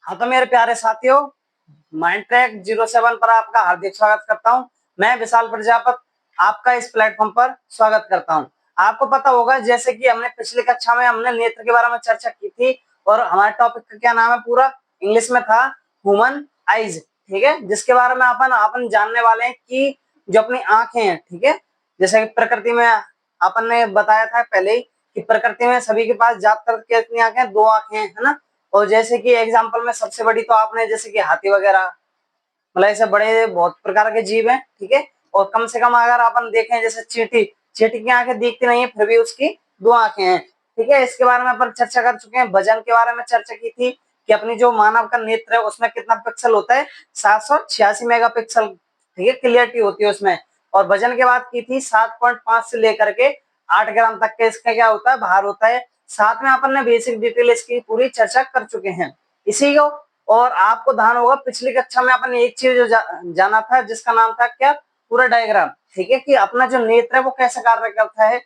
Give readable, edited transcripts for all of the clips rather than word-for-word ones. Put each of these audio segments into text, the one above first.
हाँ तो मेरे प्यारे साथियों, माइंड ट्रैक 07 पर आपका हार्दिक स्वागत करता हूं। मैं विशाल प्रजापत आपका इस प्लेटफॉर्म पर स्वागत करता हूं। आपको पता होगा जैसे कि हमने पिछली कक्षा में हमने नेत्र के बारे में चर्चा की थी और हमारे टॉपिक का क्या नाम है पूरा इंग्लिश में था ह्यूमन आईज। ठीक है, जिसके बारे में अपन अपन जानने वाले हैं कि जो अपनी आंखें हैं, ठीक है, जैसे कि प्रकृति में अपन ने बताया था पहले ही कि प्रकृति में सभी के पास ज्यादातर कितनी आंखें, दो आंखें हैं, है ना। और जैसे कि एग्जाम्पल में सबसे बड़ी तो आपने जैसे कि हाथी वगैरह, मतलब ऐसे बड़े बहुत प्रकार के जीव हैं, ठीक है। और कम से कम अगर अपन देखें जैसे चींटी, चींटी की आंखें दिखती नहीं है फिर भी उसकी दो आंखें हैं, ठीक है। इसके बारे में अपन चर्चा कर चुके हैं। वजन के बारे में चर्चा की थी कि अपनी जो मानव का नेत्र है उसमें कितना पिक्सल होता है, 786 मेगापिक्सल, ठीक है, क्लियरिटी होती है उसमें। और वजन की बात की थी 7.5 से लेकर के 8 ग्राम तक के इसका क्या होता है, भार होता है। साथ में अपन ने बेसिक डिटेल इसकी पूरी चर्चा कर चुके हैं इसी को। और आपको ध्यान होगा पिछली कक्षा में अपन एक चीज जो जाना था जिसका नाम था क्या, पूरा डायग्राम, ठीक है, कि अपना जो नेत्र है वो कैसे कार्य करता है,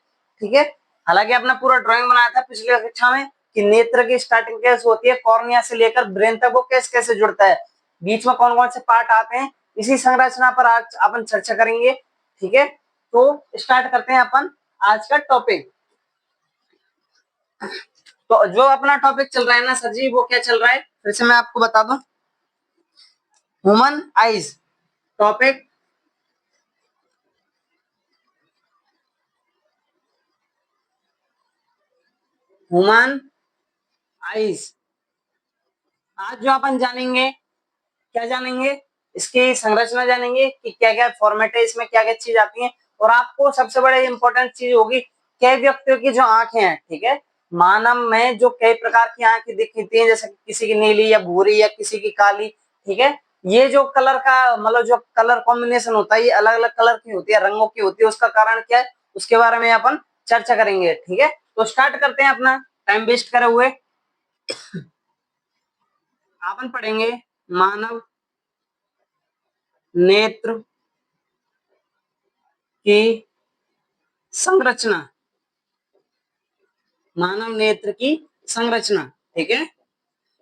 ठीक है। हालांकि अपने पूरा ड्राइंग बनाया था पिछली कक्षा में कि नेत्र की स्टार्टिंग कैसे होती है, कॉर्निया से लेकर ब्रेन तक वो कैसे कैसे जुड़ता है, बीच में कौन कौन से पार्ट आते हैं, इसी संरचना पर आज अपन चर्चा करेंगे, ठीक है। तो स्टार्ट करते हैं अपन आज का टॉपिक। तो जो अपना टॉपिक चल रहा है ना सर जी, वो क्या चल रहा है फिर से मैं आपको बता दूं। Human eyes topic, human eyes. आज जो अपन जानेंगे, क्या जानेंगे, इसकी संरचना जानेंगे कि क्या क्या फॉर्मेट है, इसमें क्या क्या चीज आती है। और आपको सबसे बड़े इंपॉर्टेंट चीज होगी कई व्यक्तियों की जो आंखें हैं, ठीक है, मानव में जो कई प्रकार की आंखें दिखती हैं, जैसे किसी की नीली या भूरी या किसी की काली, ठीक है। ये जो कलर का मतलब जो कलर कॉम्बिनेशन होता है ये अलग अलग कलर की होती है, रंगों की होती है, उसका कारण क्या है उसके बारे में अपन चर्चा करेंगे, ठीक है। तो स्टार्ट करते हैं अपना टाइम वेस्ट करे हुए। अपन पढ़ेंगे मानव नेत्र की संरचना, मानव नेत्र की संरचना, ठीक है।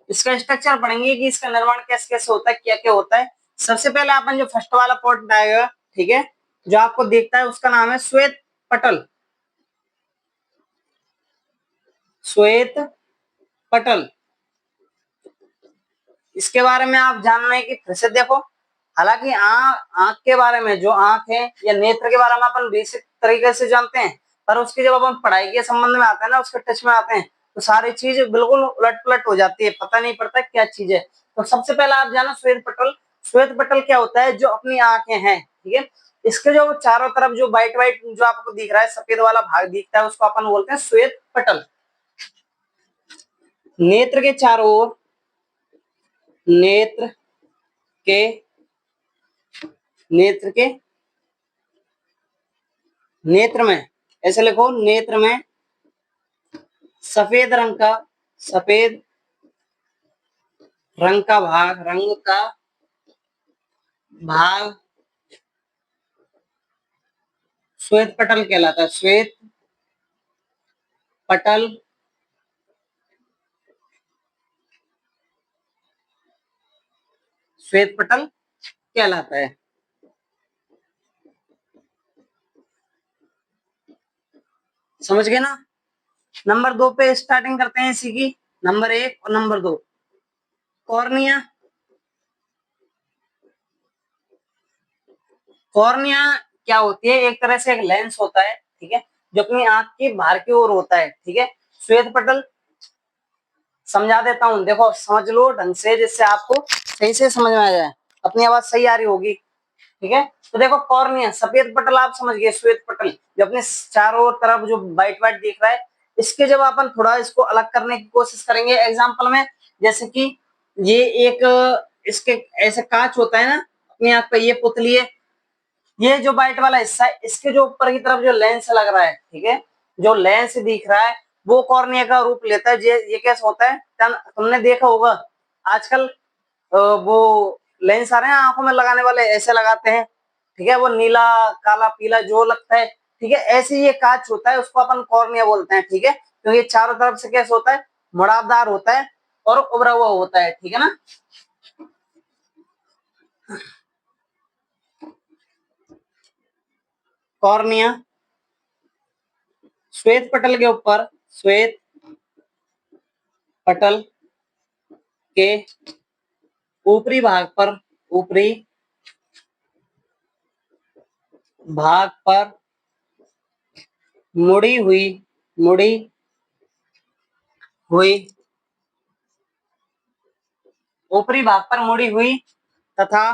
इसका स्ट्रक्चर पढ़ेंगे कि इसका निर्माण कैसे कैसे होता है, क्या क्या होता है। सबसे पहले अपन जो फर्स्ट वाला पॉइंट आएगा, ठीक है, जो आपको दिखता है उसका नाम है श्वेत पटल, श्वेत पटल। इसके बारे में आप जानना है कि फिर से देखो, हालांकि आंख के बारे में, जो आंख है या नेत्र के बारे में अपन बेसिक तरीके से जानते हैं, पर उसकी जब अपन पढ़ाई के संबंध में आते हैं ना, उसके टच में आते हैं, तो सारी चीज बिल्कुल उलट पुलट हो जाती है, पता नहीं पड़ता क्या चीज है। तो सबसे पहला आप जानो श्वेत पटल। श्वेत पटल क्या होता है, जो अपनी आंखें हैं, ठीक है, इसके जो चारों तरफ जो व्हाइट व्हाइट जो आपको दिख रहा है, सफेद वाला भाग दिखता है, उसको अपन बोलते हैं श्वेत पटल। नेत्र के चारों ओर, नेत्र के, नेत्र के, नेत्र में, ऐसे लिखो, नेत्र में सफेद रंग का, सफेद रंग का भाग, रंग का भाग श्वेत पटल कहलाता है, श्वेत पटल, श्वेत पटल कहलाता है। समझ गए ना। नंबर 2 पे स्टार्टिंग करते हैं इसी की, नंबर 1 और नंबर 2, कॉर्निया। कॉर्निया क्या होती है, एक तरह से एक लेंस होता है, ठीक है, जो अपनी आंख की बाहर की ओर होता है, ठीक है। श्वेत पटल समझा देता हूं, देखो समझ लो ढंग से जिससे आपको सही से समझ में आ जाए, अपनी आवाज सही आ रही होगी, ठीक है। तो देखो कॉर्निया, सफेद पटल आप समझ गए, श्वेत पटल जो अपने चारों तरफ जो व्हाइट व्हाइट दिख रहा है, इसके जब अपन थोड़ा इसको अलग करने की कोशिश करेंगे एग्जांपल में, जैसे कि ये एक इसके ऐसे कांच होता है ना अपनी आंख पे, ये पुतली है, ये जो व्हाइट वाला हिस्सा है इसके जो ऊपर की तरफ जो लेंस लग रहा है, ठीक है, जो लेंस दिख रहा है वो कॉर्निया का रूप लेता है। ये कैसे होता है, तुमने देखा होगा आजकल वो लेंस आ रहे हैं आंखों में लगाने वाले, ऐसे लगाते हैं, ठीक है, वो नीला काला पीला जो लगता है, ठीक है, ऐसे ये कांच होता है, उसको अपन कॉर्निया बोलते हैं, ठीक है। तो ये चारों तरफ से कैसे होता है, मुड़ावदार होता है, और उभरा हुआ होता है, ठीक है ना। कॉर्निया श्वेत पटल के ऊपर, श्वेत पटल के ऊपरी भाग पर, ऊपरी भाग पर मुड़ी हुई, मुड़ी हुई, ऊपरी भाग पर मुड़ी हुई तथा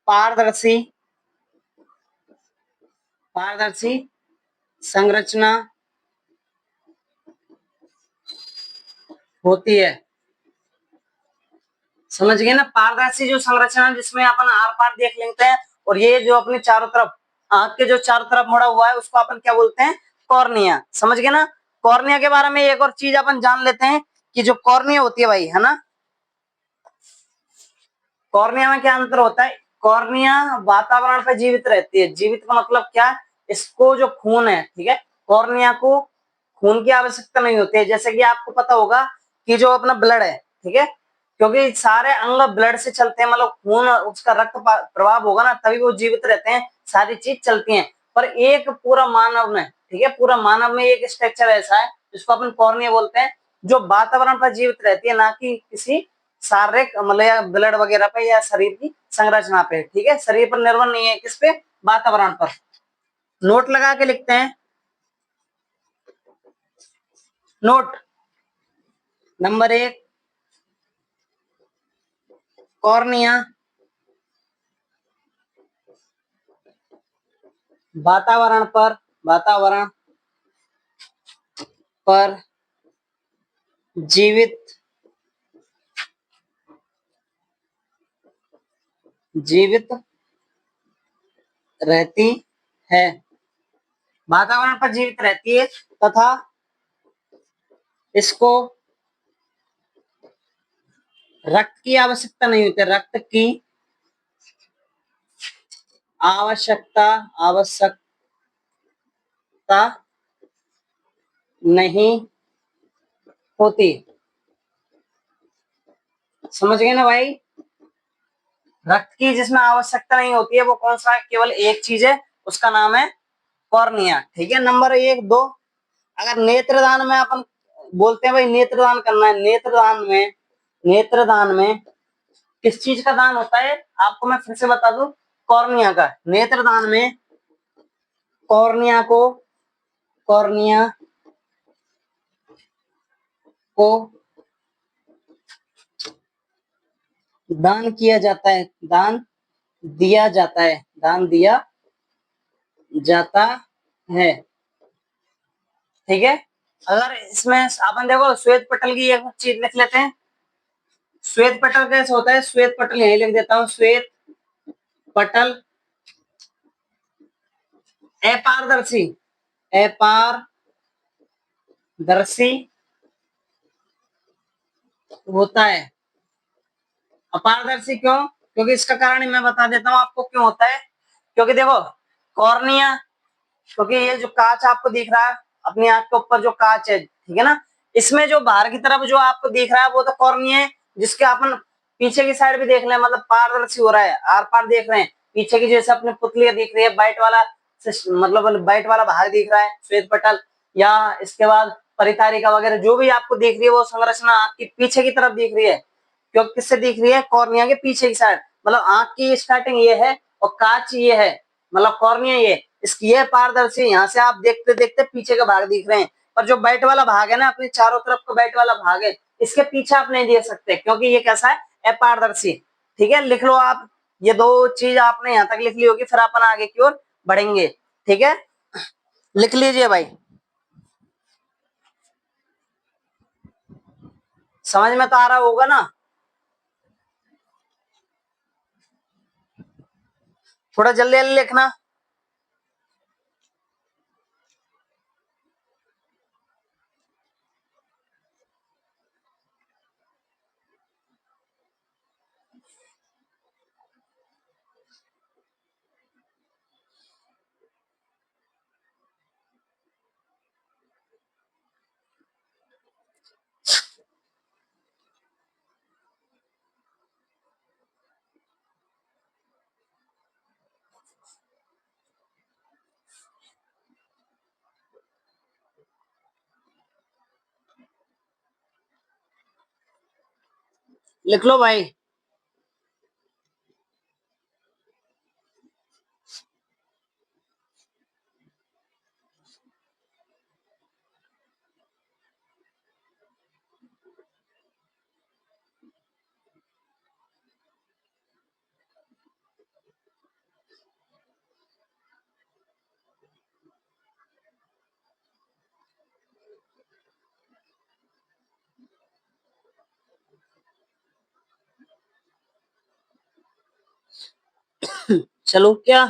पारदर्शी, पारदर्शी संरचना होती है। समझ गए ना, पारदर्शी जो संरचना जिसमें अपन आर पार देख लेते हैं, और ये जो अपने चारों तरफ, आंख के जो चारों तरफ मुड़ा हुआ है उसको अपन क्या बोलते हैं, कॉर्निया। समझ गए ना। कॉर्निया के बारे में एक और चीज अपन जान लेते हैं कि जो कॉर्निया होती है भाई, है ना, कॉर्निया में क्या अंतर होता है। कॉर्निया वातावरण पर जीवित रहती है। जीवित का मतलब क्या, इसको जो खून है, ठीक है, कॉर्निया को खून की आवश्यकता नहीं होती है। जैसे कि आपको पता होगा कि जो अपना ब्लड है, ठीक है, क्योंकि सारे अंग ब्लड से चलते हैं, मतलब खून उसका रक्त प्रभाव होगा ना तभी वो जीवित रहते हैं, सारी चीज चलती हैं। पर एक पूरा मानव में, ठीक है, पूरा मानव में एक स्ट्रक्चर ऐसा है जिसको अपन कॉर्निया बोलते हैं, जो वातावरण पर जीवित रहती है, ना कि किसी शारीरिक मतलब या ब्लड वगैरह पे या शरीर की संरचना पे, ठीक है, शरीर पर निर्भर नहीं है, किस पे, वातावरण पर। नोट लगा के लिखते हैं। नोट नंबर 1, कॉर्निया वातावरण पर, वातावरण पर जीवित, जीवित रहती है, वातावरण पर जीवित रहती है तथा इसको रक्त की आवश्यकता नहीं होती, रक्त की आवश्यकता, आवश्यकता नहीं होती। समझ गए ना भाई। रक्त की जिसमें आवश्यकता नहीं होती है वो कौन सा है, केवल एक चीज है, उसका नाम है कॉर्निया, ठीक है। नंबर 1 2, अगर नेत्रदान में अपन बोलते हैं भाई नेत्रदान करना है, नेत्रदान में, नेत्रदान में किस चीज का दान होता है, आपको मैं फिर से बता दूं, कॉर्निया का। नेत्रदान में कॉर्निया को, कॉर्निया को दान किया जाता है, दान दिया जाता है, दान दिया जाता है, ठीक है। अगर इसमें अपन देखो श्वेत पटल की एक चीज लिख लेते हैं। श्वेत पटल कैसे होता है, श्वेत पटल यही लिख देता हूं, श्वेत पटल अपारदर्शी, अपारदर्शी होता है। अपारदर्शी क्यों, क्योंकि इसका कारण मैं बता देता हूं आपको क्यों होता है। क्योंकि देखो कॉर्निया, क्योंकि ये जो कांच आपको दिख रहा है अपनी आंख के ऊपर, जो कांच है, ठीक है ना, इसमें जो बाहर की तरफ जो आपको दिख रहा है वो तो कॉर्निया है, जिसके अपन पीछे की साइड भी देख ले, मतलब पारदर्शी हो रहा है, आर पार देख रहे हैं, पीछे की जैसे अपने पुतलियां दिख रही है, बाइट वाला मतलब बाइट वाला भाग दिख रहा है श्वेत पटल, या इसके बाद परितारिका वगैरह जो भी आपको दिख रही है वो संरचना आपकी पीछे की तरफ दिख रही है। क्योंकि किससे दिख रही है, कॉर्निया के पीछे की साइड, मतलब आंख की स्टार्टिंग ये है और कांच ये है, मतलब कॉर्निया ये, इसकी ये पारदर्शी, यहाँ से आप देखते देखते पीछे का भाग दिख रहे हैं। पर जो बैट वाला भाग है ना, अपने चारों तरफ का बैट वाला भाग है, इसके पीछे आप नहीं देख सकते क्योंकि ये कैसा है, अपारदर्शी। ठीक है, लिख लो आप, ये दो चीज आपने यहाँ तक लिख ली होगी, फिर अपन आगे की ओर बढ़ेंगे। ठीक है, लिख लीजिए भाई, समझ में तो आ रहा होगा ना। थोड़ा जल्दी जल्दी लिखना। लिख लो भाई। चलो क्या,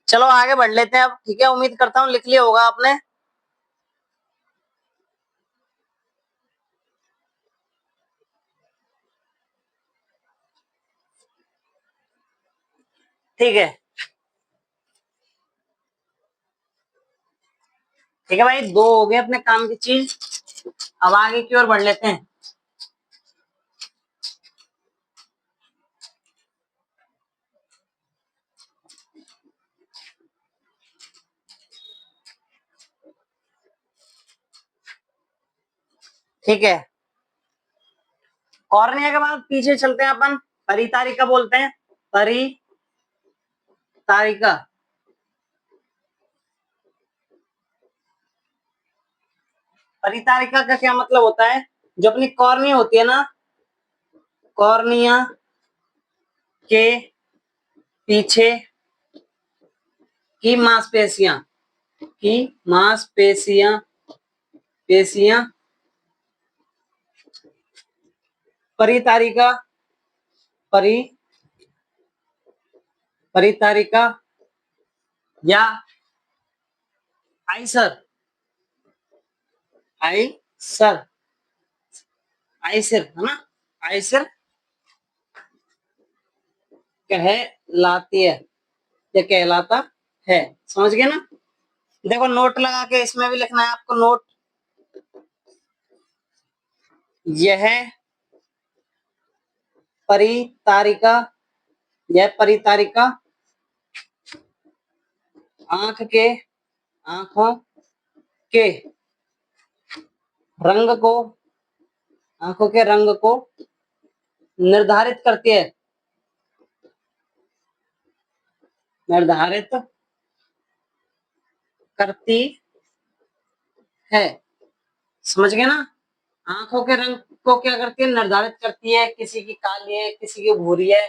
चलो आगे बढ़ लेते हैं अब, ठीक है। उम्मीद करता हूँ लिख लिया होगा आपने। ठीक है, ठीक है भाई, दो हो गए अपने काम की चीज। अब आगे की ओर बढ़ लेते हैं। ठीक है, कॉर्निया के बाद पीछे चलते हैं अपन, परितारिका बोलते हैं। परितारिका, परितारिका का क्या मतलब होता है? जो अपनी कॉर्निया होती है ना, कॉर्निया के पीछे की मांसपेशियां, की मांसपेशियां, पेशियां परितारिका, परि परितारिका या आइसर, आइसर, आइसर है ना, आइसर कहलाती है या कहलाता है। समझ गए ना? देखो नोट लगा के इसमें भी लिखना है आपको, नोट। यह परितारिका, यह परितारिका आंख के, आंखों के रंग को, आंखों के रंग को निर्धारित करती है, निर्धारित करती है। समझ गए ना? आंखों के रंग को क्या करती है? निर्धारित करती है। किसी की काली है, किसी की भूरी है,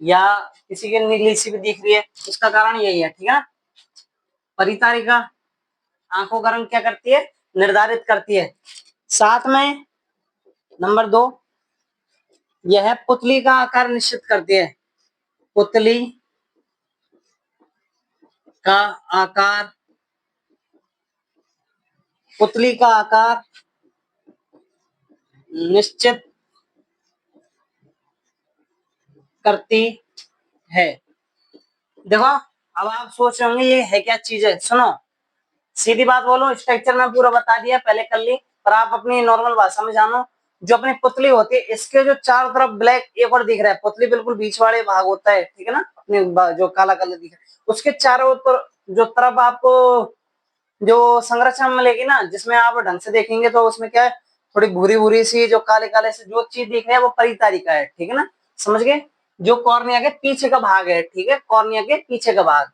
या किसी की नीली सी भी दिख रही है, उसका कारण यही है। ठीक है, परितारिका आंखों का रंग क्या करती है? निर्धारित करती है। साथ में नंबर 2, यह पुतली का आकार निश्चित करती है। पुतली का आकार, पुतली का आकार निश्चित करती है। देखो अब आप सोच रहे होंगे ये है क्या चीज है। सुनो, सीधी बात बोलो, स्ट्रक्चर में पूरा बता दिया, पहले कर ली, पर आप अपनी नॉर्मल भाषा में जानो। जो अपनी पुतली होती है, इसके जो चारों तरफ ब्लैक एक और दिख रहा है, पुतली बिल्कुल बीच वाले भाग होता है, ठीक है ना, अपने जो काला कलर दिख रहा है, उसके चारों जो तरफ आपको जो संरचना मिलेगी ना, जिसमें आप ढंग से देखेंगे तो उसमें क्या है, थोड़ी भूरी भूरी सी जो काले काले से जो चीज दिख रही है वो परितारिका है। ठीक है ना, समझ गए? जो कॉर्निया के पीछे का भाग है, ठीक है, कॉर्निया के पीछे का भाग।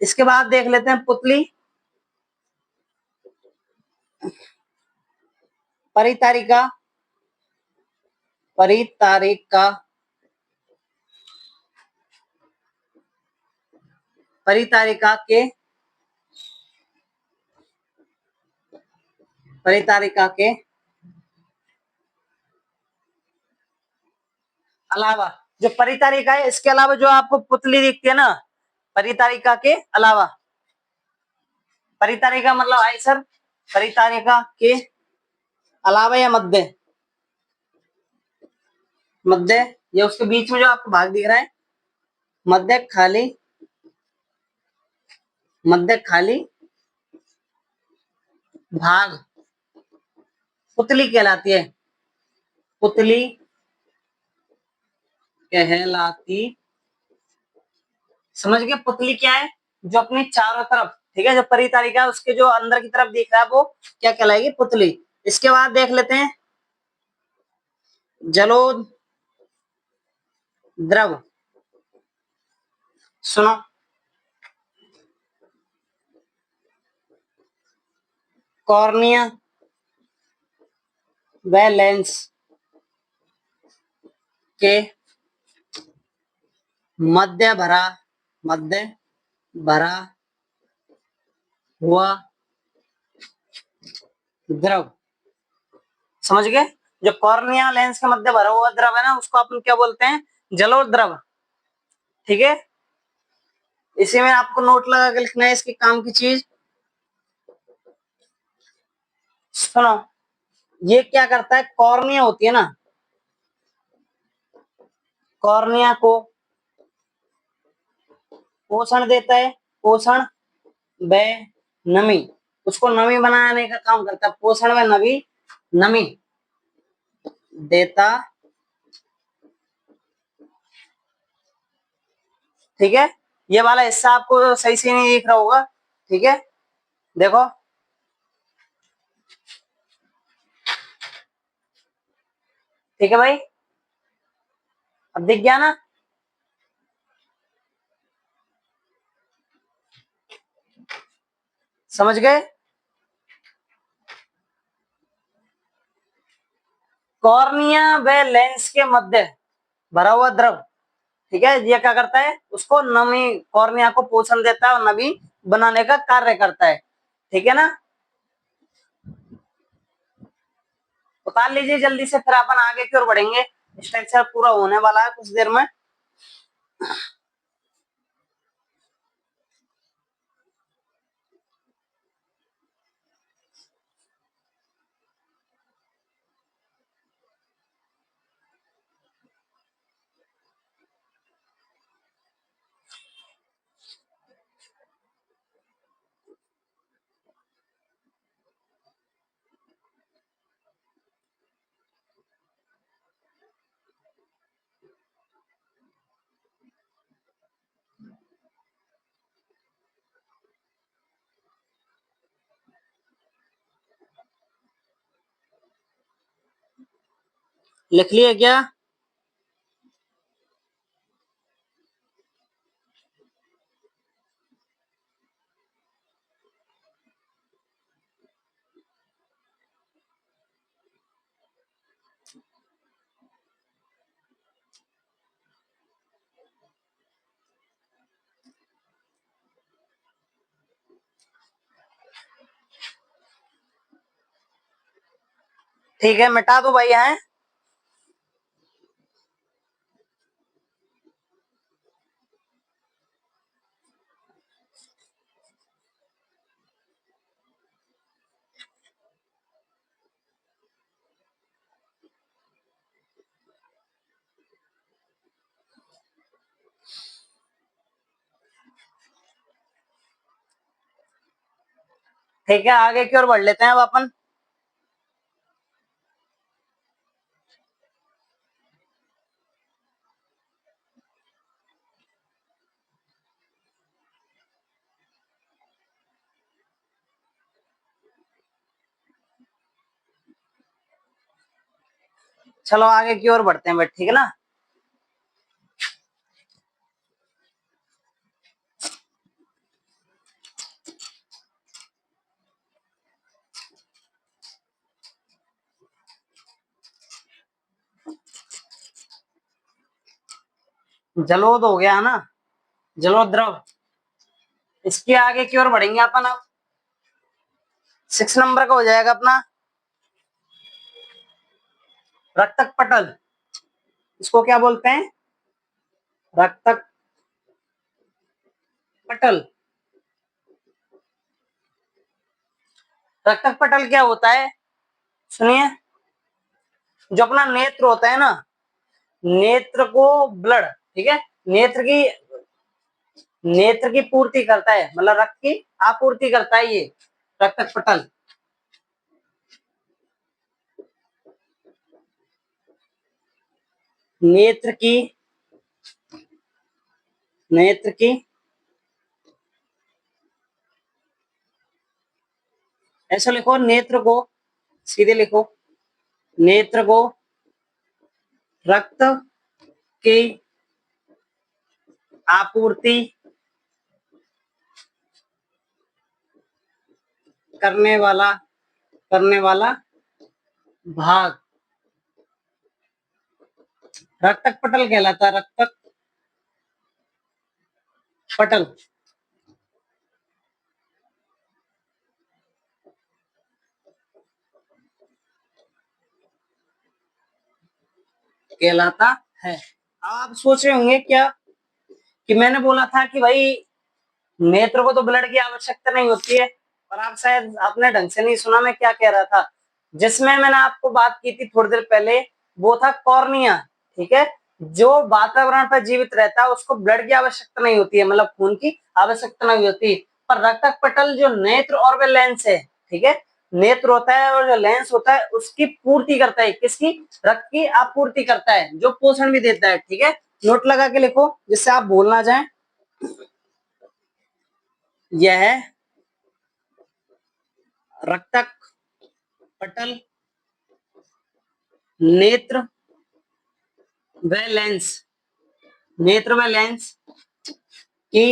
इसके बाद देख लेते हैं पुतली, परितारिका, परितारिका, परितारिका के, परितारिका के अलावा, जो परितारिका है इसके अलावा जो आपको पुतली दिखती है ना, परितारिका के अलावा, परितारिका मतलब आइसर, परितारिका के अलावा या मध्य, मध्य या उसके बीच में जो आपको भाग दिख रहा है, मध्य खाली, मध्य खाली भाग पुतली कहलाती है, पुतली कहलाती। समझ गए? पुतली क्या है? जो अपनी चारों तरफ, ठीक है, जो परी तारिका है उसके जो अंदर की तरफ दिख रहा है वो क्या कहलाएगी? पुतली। इसके बाद देख लेते हैं जलोद द्रव। सुनो, कॉर्निया व लेंस के मध्य भरा, मध्य भरा हुआ द्रव। समझ गए? जो कॉर्निया लेंस के मध्य भरा हुआ द्रव है ना, उसको अपन क्या बोलते हैं? जलोद द्रव। ठीक है, इसी में आपको नोट लगा के लिखना है इसकी काम की चीज। सुनो, ये क्या करता है? कॉर्निया होती है ना, कॉर्निया को पोषण देता है, पोषण व नमी, उसको नमी बनाने का काम करता है। पोषण व नमी, नमी देता। ठीक है, ये वाला हिस्सा आपको सही से नहीं दिख रहा होगा। ठीक है, देखो, ठीक है भाई, अब दिख गया ना? समझ गए? कॉर्निया व लेंस के मध्य भरा हुआ द्रव, ठीक है, ये क्या करता है? उसको नमी, कॉर्निया को पोषण देता है और नमी बनाने का कार्य करता है। ठीक है ना? उतार लीजिए जल्दी से, फिर अपन आगे की ओर बढ़ेंगे। स्ट्रक्चर पूरा होने वाला है कुछ देर में। लिख लिए क्या? ठीक है, मिटा दो भाई। है, ठीक है, आगे की ओर बढ़ लेते हैं अब अपन। चलो आगे की ओर बढ़ते हैं भाई, ठीक है ना? जलोद हो गया ना, जलोद द्रव। इसके आगे की ओर बढ़ेंगे अपन अब। 6 नंबर का हो जाएगा अपना रक्तक पटल। इसको क्या बोलते हैं? रक्तक पटल। रक्तक पटल क्या होता है? सुनिए, जो अपना नेत्र होता है ना, नेत्र को ब्लड, ठीक है, नेत्र की, नेत्र की पूर्ति करता है, मतलब रक्त की आपूर्ति करता है ये रक्तक पटल। नेत्र की, नेत्र की ऐसा लिखो, नेत्र को सीधे लिखो, नेत्र को रक्त की आपूर्ति करने वाला भाग रक्तक पटल कहलाता है, रक्तक पटल। कहलाता है। अब आप सोच रहे होंगे क्या कि मैंने बोला था कि भाई नेत्र को तो ब्लड की आवश्यकता नहीं होती है, पर आप शायद आपने ढंग से नहीं सुना मैं क्या कह रहा था। जिसमें मैंने आपको बात की थी थोड़ी देर पहले, वो था कॉर्निया। ठीक है, जो वातावरण पर जीवित रहता है उसको ब्लड की आवश्यकता नहीं होती है, मतलब खून की आवश्यकता नहीं होती। पर रक्तक पटल जो नेत्र और वे लेंस है, ठीक है, नेत्र होता है और जो लेंस होता है उसकी पूर्ति करता है, किसकी, रक्त की आपूर्ति करता है, जो पोषण भी देता है। ठीक है, नोट लगा के लिखो जिससे आप भूल ना जाए। यह रक्तक पटल नेत्र व लेंस, नेत्र व लेंस की,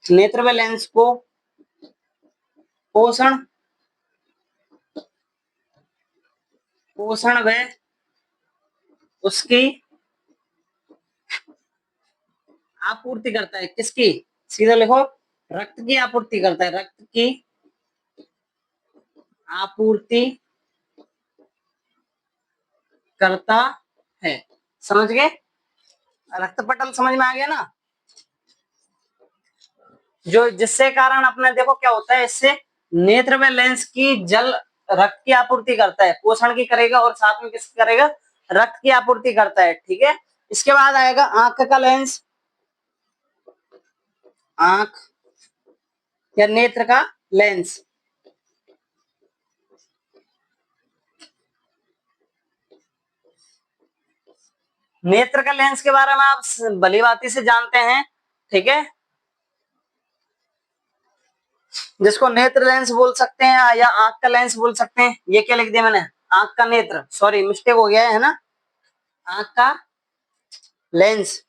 नेत्र व लेंस को पोषण पोषण व उसकी आपूर्ति करता है, किसकी, सीधा लिखो, रक्त की आपूर्ति करता है, रक्त की आपूर्ति करता है। समझ गए, रक्त पटल समझ में आ गया ना, जो जिससे कारण अपने देखो क्या होता है, इससे नेत्र में लेंस की जल रक्त की आपूर्ति करता है, पोषण की करेगा और साथ में किसकी करेगा, रक्त की आपूर्ति करता है। ठीक है, इसके बाद आएगा आंख का लेंस, आंख या नेत्र का लेंस। नेत्र का लेंस के बारे में आप भली भांति से जानते हैं। ठीक है, जिसको नेत्र लेंस बोल सकते हैं या आंख का लेंस बोल सकते हैं। ये क्या लिख दिया मैंने, आंख का नेत्र, सॉरी मिस्टेक हो गया है ना, आंख का लेंस।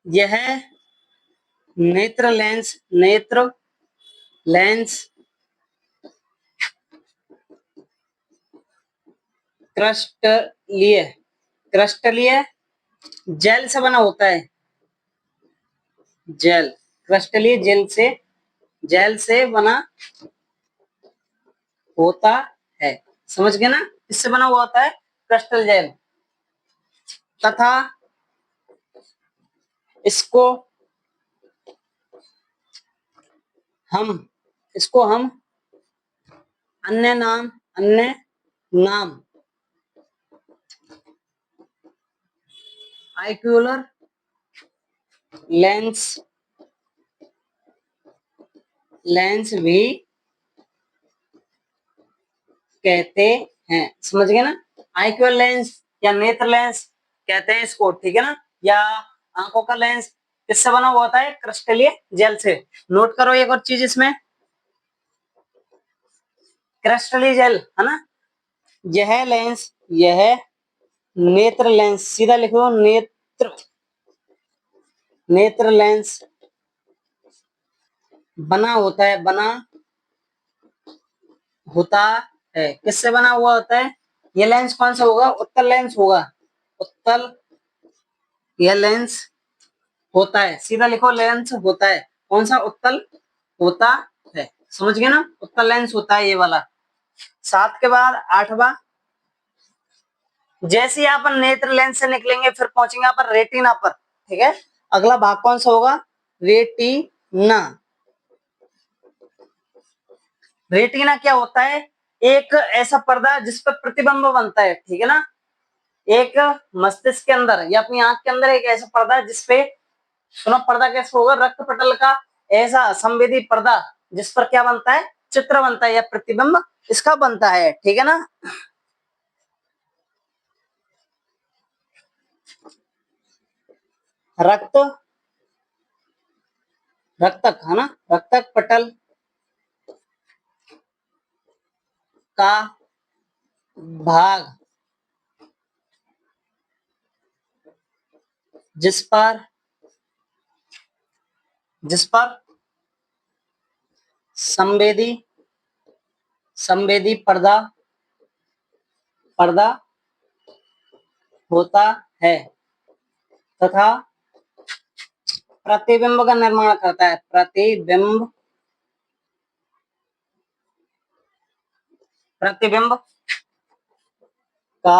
यह नेत्र लेंस, नेत्र लेंस क्रिस्टलीय, क्रिस्टलीय जेल से बना होता है, जेल, क्रिस्टलीय जेल से, जेल से बना होता है। समझ गए ना, इससे बना हुआ होता है क्रिस्टल जेल। तथा इसको हम, इसको हम अन्य नाम, अन्य नाम आइक्यूलर लेंस, लेंस भी कहते हैं। समझ गए ना, आइक्यूलर लेंस या नेत्र लेंस कहते हैं इसको। ठीक है ना, या आंखों का लेंस किससे बना हुआ होता है, क्रिस्टलीय जेल से। नोट करो एक और चीज इसमें, क्रिस्टलीय जेल है ना, यह लेंस, यह नेत्र लेंस, सीधा लिखो नेत्र, नेत्र लेंस बना होता है, बना होता है, किससे बना हुआ होता है, ये लेंस कौन सा होगा, उत्तल लेंस होगा, उत्तल यह लेंस होता है, सीधा लिखो लेंस होता है, कौन सा, उत्तल होता है। समझ गए ना, उत्तल लेंस होता है ये वाला। 7 के बाद 8वां, जैसे ही अपन नेत्र लेंस से निकलेंगे फिर पहुंचेंगे अपन रेटिना पर। ठीक है, अगला भाग कौन सा होगा, रेटिना। रेटिना क्या होता है, एक ऐसा पर्दा जिस पर प्रतिबिंब बनता है। ठीक है ना, एक मस्तिष्क के अंदर या अपनी आंख के अंदर एक ऐसा पर्दा जिसपे, सुनो पर्दा कैसे होगा, रक्त पटल का ऐसा संवेदी पर्दा जिस पर क्या बनता है, चित्र बनता है या प्रतिबिंब इसका बनता है, ठीक है ना। रक्त रक्तक है ना, रक्तक पटल का भाग जिस पर संवेदी पर्दा होता है तथा प्रतिबिंब का निर्माण करता है। प्रतिबिंब का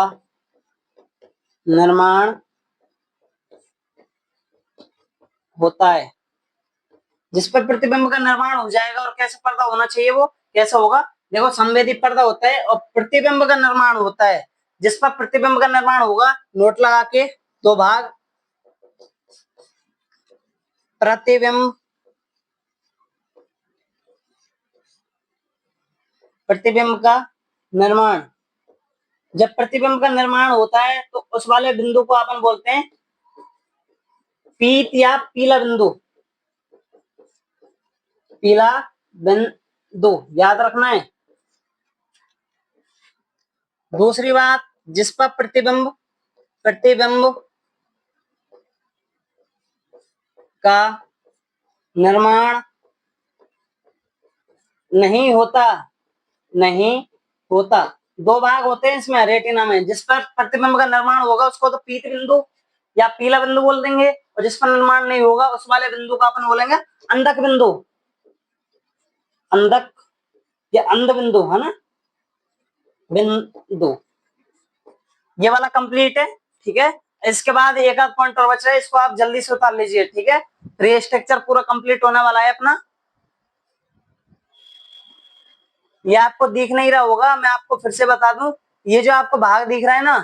निर्माण होता है। जिस पर प्रतिबिंब का निर्माण हो जाएगा और कैसे पर्दा होना चाहिए, वो कैसा होगा, देखो संवेदी पर्दा होता है और प्रतिबिंब का निर्माण होता है। जिस पर प्रतिबिंब का निर्माण होगा, नोट लगा के, दो भाग, प्रतिबिंब का निर्माण। जब प्रतिबिंब का निर्माण होता है तो उस वाले बिंदु को अपन बोलते हैं पीत या पीला बिंदु। पीला बिंदु याद रखना है। दूसरी बात, जिस पर प्रतिबिंब का निर्माण नहीं होता। दो भाग होते हैं इसमें रेटिना में। जिस पर प्रतिबिंब का निर्माण होगा उसको तो पीत बिंदु या पीला बिंदु बोल देंगे, और जिस पर निर्माण नहीं होगा उस वाले बिंदु का अपन बोलेंगे अंधक बिंदु। अंधक या अंध बिंदु है ना, बिंदु। ये वाला कंप्लीट है, ठीक है। इसके बाद एक आध पॉइंट और बचा है, इसको आप जल्दी से उतार लीजिए, ठीक है। ये स्ट्रक्चर पूरा कंप्लीट होने वाला है अपना। ये आपको दिख नहीं रहा होगा, मैं आपको फिर से बता दूं, ये जो आपको भाग दिख रहा है ना,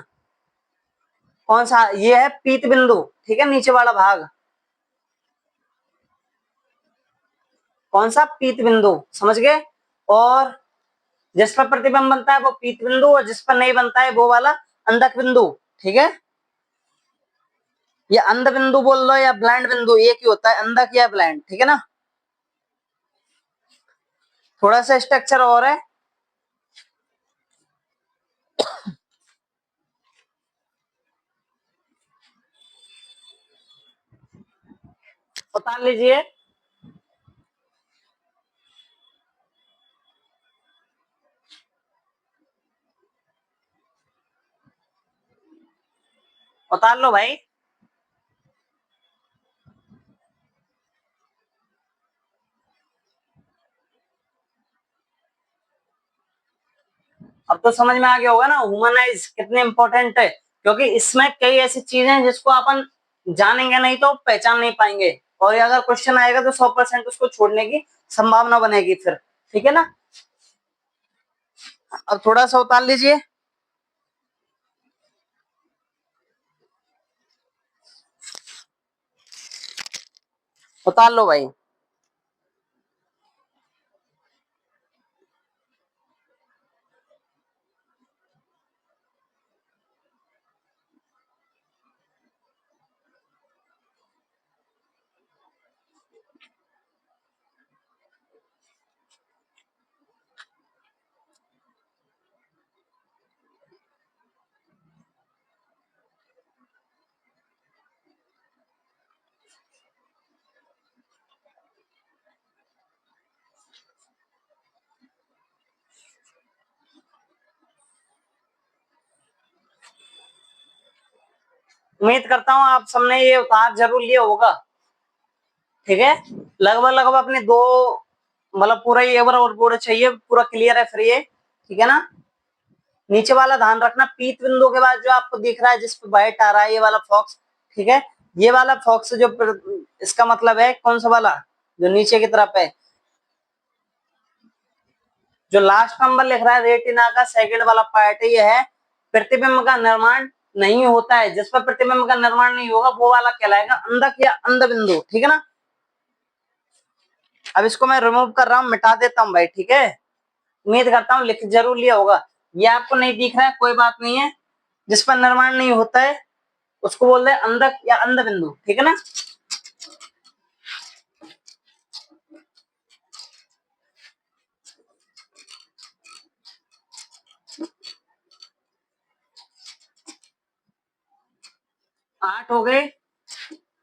कौन सा, ये है पीत बिंदु, ठीक है। नीचे वाला भाग कौन सा, पीत बिंदु, समझ गए। और जिस पर प्रतिबिंब बनता है वो पीत बिंदु, और जिस पर नहीं बनता है वो वाला अंधक बिंदु, ठीक है। ये अंध बिंदु बोल लो या ब्लाइंड बिंदु, एक ही होता है, अंधक या ब्लाइंड, ठीक है ना। थोड़ा सा स्ट्रक्चर और है, उतार लीजिए। उतार लो भाई। अब तो समझ में आ गया होगा ना ह्यूमनाइज कितने इंपॉर्टेंट है, क्योंकि इसमें कई ऐसी चीजें हैं जिसको अपन जानेंगे नहीं तो पहचान नहीं पाएंगे, और अगर क्वेश्चन आएगा तो 100% उसको छोड़ने की संभावना बनेगी फिर, ठीक है ना। अब थोड़ा सा उतार लीजिए। उतार लो भाई। उम्मीद करता हूँ आप सबने ये उतार जरूर लिया होगा, ठीक है। लगभग अपने दो, मतलब पूरा ये और बोर्ड चाहिए, पूरा क्लियर है फिर ये, ठीक है ना। नीचे वाला ध्यान रखना, पीत बिंदु के बाद जो आपको दिख रहा है जिस पे वाइट आ रहा है, ये वाला फॉक्स, ठीक है। ये वाला फॉक्स जो इसका मतलब है कौन सा वाला, जो नीचे की तरफ है, जो लास्ट नंबर लिख रहा है रेटिना का सेकंड वाला पार्ट, ये है प्रतिबिंब का निर्माण नहीं होता है। जिस पर प्रतिबिंब का निर्माण नहीं होगा वो वाला कहलाएगा अंधक या अंध बिंदु, ठीक है ना। अब इसको मैं रिमूव कर रहा हूं, मिटा देता हूं भाई, ठीक है। उम्मीद करता हूँ लिख जरूर लिया होगा। ये आपको नहीं दिख रहा है, कोई बात नहीं है। जिस पर निर्माण नहीं होता है उसको बोलते हैं अंधक या अंध बिंदु, ठीक है ना। आठ हो गए।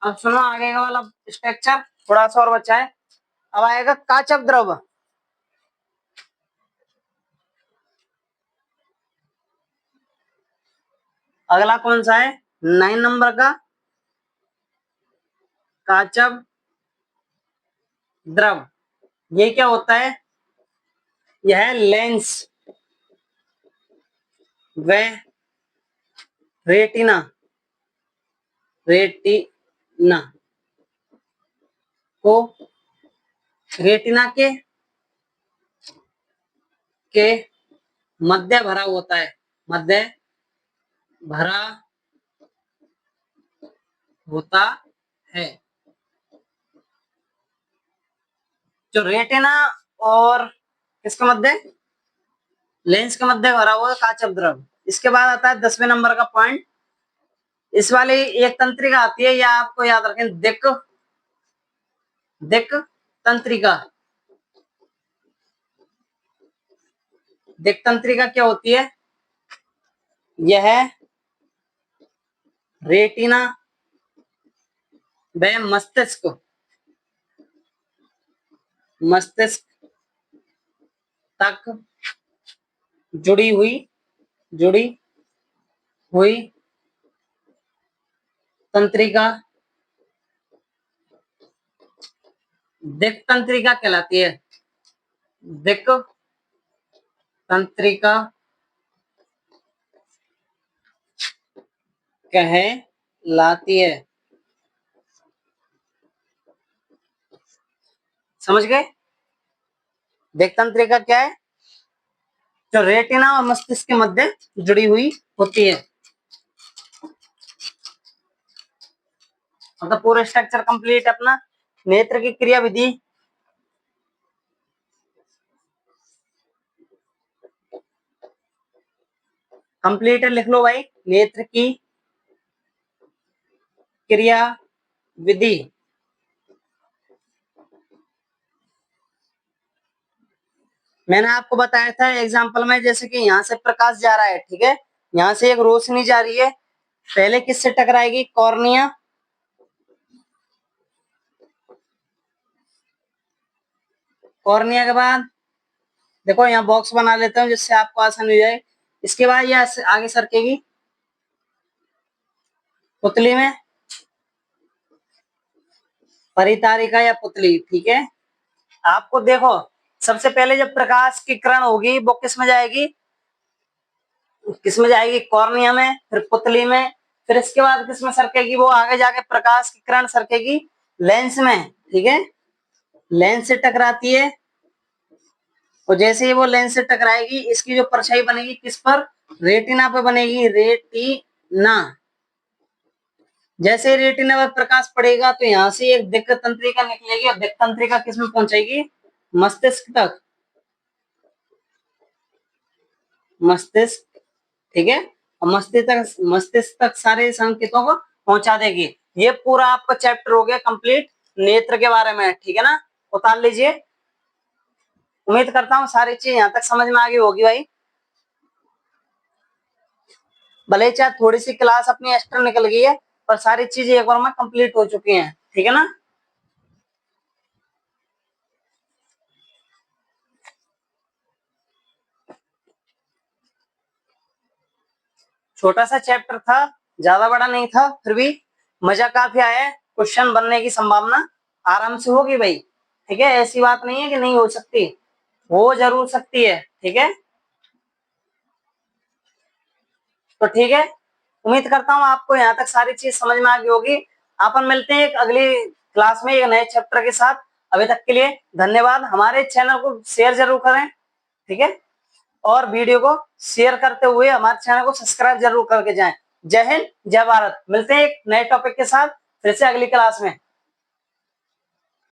अब सुनो आगे का वाला स्ट्रक्चर, थोड़ा सा और बचा है। अब आएगा काचप द्रव। अगला कौन सा है, 9 नंबर का, काचप द्रव। ये क्या होता है, यह लेंस व रेटिना रेटिना को रेटिना के मध्य भरा होता है, मध्य भरा होता है। जो रेटिना और किसके मध्य, लेंस के मध्य भरा हुआ काचप द्रव। इसके बाद आता है 10वें नंबर का पॉइंट। इस वाली एक तंत्रिका आती है, या आपको याद रखें, दिक् दिक् तंत्रिका। दिक् तंत्रिका क्या होती है, यह रेटिना व मस्तिष्क तक जुड़ी हुई तंत्रिका दिक् तंत्रिका कहलाती है। दिक् तंत्रिका कहलाती है। समझ गए, दिक् तंत्रिका क्या है, जो रेटिना और मस्तिष्क के मध्य जुड़ी हुई होती है। मतलब पूरा स्ट्रक्चर कंप्लीट अपना। नेत्र की क्रिया विधि, कंप्लीट है, लिख लो भाई। नेत्र की क्रिया विधि, मैंने आपको बताया था एग्जाम्पल में, जैसे कि यहाँ से प्रकाश जा रहा है, ठीक है, यहाँ से एक रोशनी जा रही है, पहले किससे टकराएगी, कॉर्निया, कॉर्निया के बाद देखो यहाँ बॉक्स बना लेता हूँ जिससे आपको आसानी हो जाए। इसके बाद यह आगे सरकेगी पुतली में, परितारिका या पुतली, ठीक है। आपको देखो सबसे पहले जब प्रकाश की किरण होगी वो किस में जाएगी, कॉर्निया में, फिर पुतली में, फिर इसके बाद किसमें सरकेगी, वो आगे जाके प्रकाश की किरण सरकेगी लेंस में, ठीक है। लेंस से टकराती है, और जैसे ही वो लेंस से टकराएगी इसकी जो परछाई बनेगी किस पर, रेटिना पे बनेगी, रेटिना। जैसे रेटिना पर प्रकाश पड़ेगा तो यहाँ से एक दिक् तंत्रिका निकलेगी, और दिक् तंत्रिका किस में पहुंचेगी, मस्तिष्क तक, मस्तिष्क, ठीक है। और मस्तिष्क तक सारे संकेतों को पहुंचा देगी। ये पूरा आपका चैप्टर हो गया कंप्लीट नेत्र के बारे में, ठीक है ना। उतार लीजिए। उम्मीद करता हूँ सारी चीज यहाँ तक समझ में आ गई होगी भाई। भले चाहे थोड़ी सी क्लास अपनी एक्स्ट्रा निकल गई है, पर सारी चीजें एक बार में कंप्लीट हो चुकी हैं, ठीक है ना। छोटा सा चैप्टर था, ज्यादा बड़ा नहीं था, फिर भी मजा काफी आया। क्वेश्चन बनने की संभावना आराम से होगी भाई, ठीक है। ऐसी बात नहीं है कि नहीं हो सकती, हो जरूर सकती है, ठीक है। तो ठीक है, उम्मीद करता हूँ आपको यहाँ तक सारी चीज समझ में आ गई होगी। अपन मिलते हैं एक अगली क्लास में एक नए चैप्टर के साथ। अभी तक के लिए धन्यवाद। हमारे चैनल को शेयर जरूर करें, ठीक है, और वीडियो को शेयर करते हुए हमारे चैनल को सब्सक्राइब जरूर करके जाएं। जय हिंद, जय भारत। मिलते हैं एक नए टॉपिक के साथ फिर से अगली क्लास में।